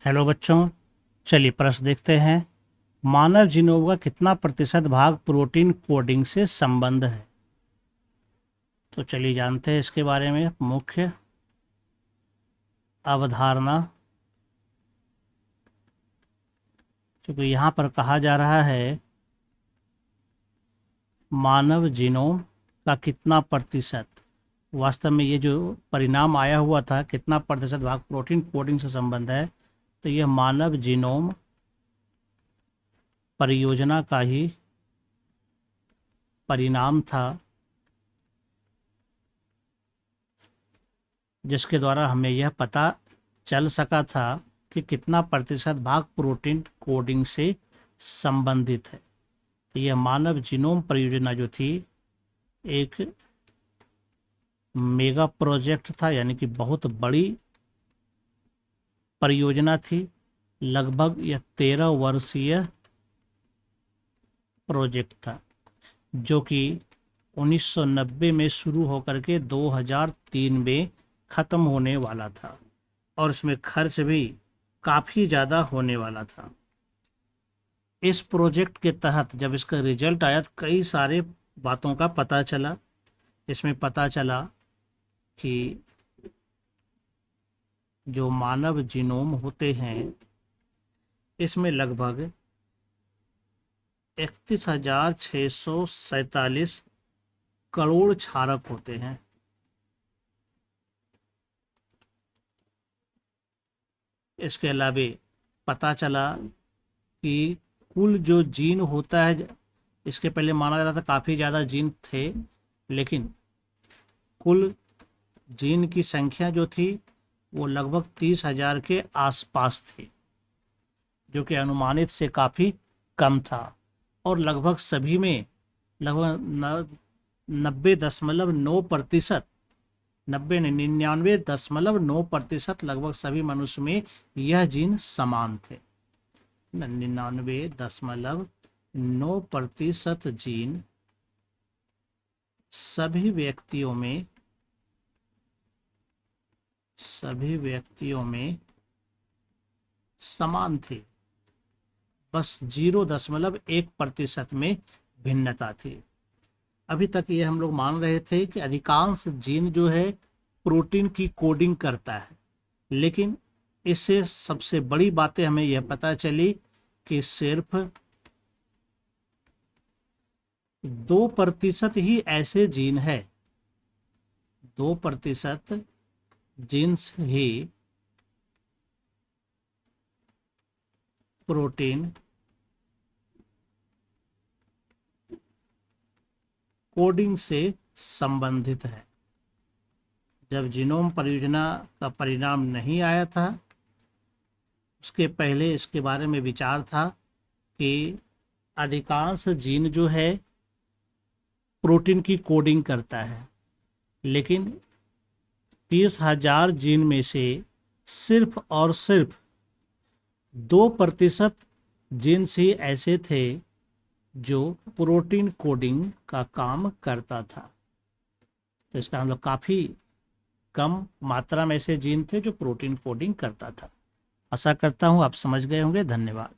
Hello बच्चों, चलिए प्रश्न देखते हैं। मानव जीनोम का कितना प्रतिशत भाग प्रोटीन कोडिंग से संबंध है? तो चलिए जानते हैं इसके बारे में। मुख्य अवधारणा, क्योंकि यहाँ पर कहा जा रहा है मानव जीनोम का कितना प्रतिशत, वास्तव में ये जो परिणाम आया हुआ था कितना प्रतिशत भाग प्रोटीन कोडिंग से संबंध है, तो यह मानव जीनोम परियोजना का ही परिणाम था, जिसके द्वारा हमें यह पता चल सका था कि कितना प्रतिशत भाग प्रोटीन कोडिंग से संबंधित है। तो यह मानव जीनोम परियोजना जो थी एक मेगा प्रोजेक्ट था, यानी कि बहुत बड़ी परियोजना थी। लगभग यह 13 वर्षीय प्रोजेक्ट था, जो कि 1990 में शुरू होकर के 2003 में ख़त्म होने वाला था, और इसमें खर्च भी काफ़ी ज़्यादा होने वाला था। इस प्रोजेक्ट के तहत जब इसका रिजल्ट आया तो कई सारे बातों का पता चला। इसमें पता चला कि जो मानव जीनोम होते हैं इसमें लगभग 31,647 करोड़ क्षारक होते हैं। इसके अलावा पता चला कि कुल जो जीन होता है, इसके पहले माना जा रहा था काफ़ी ज़्यादा जीन थे, लेकिन कुल जीन की संख्या जो थी वो लगभग 30,000 के आसपास थी, जो कि अनुमानित से काफ़ी कम था। और लगभग सभी में लगभग 90.9%, 99.9% लगभग सभी मनुष्य में यह जीन समान थे। 99.9% जीन सभी व्यक्तियों में समान थे, बस 0.1% में भिन्नता थी। अभी तक ये हम लोग मान रहे थे कि अधिकांश जीन जो है प्रोटीन की कोडिंग करता है, लेकिन इससे सबसे बड़ी बातें हमें यह पता चली कि सिर्फ 2% ही ऐसे जीन है, 2% जीन्स ही प्रोटीन कोडिंग से संबंधित है। जब जीनोम परियोजना का परिणाम नहीं आया था, उसके पहले इसके बारे में विचार था कि अधिकांश जीन जो है प्रोटीन की कोडिंग करता है, लेकिन 30,000 जीन में से सिर्फ और सिर्फ 2% जीन्स ही ऐसे थे जो प्रोटीन कोडिंग का काम करता था। तो इसका मतलब काफ़ी कम मात्रा में ऐसे जीन थे जो प्रोटीन कोडिंग करता था। आशा करता हूँ आप समझ गए होंगे। धन्यवाद।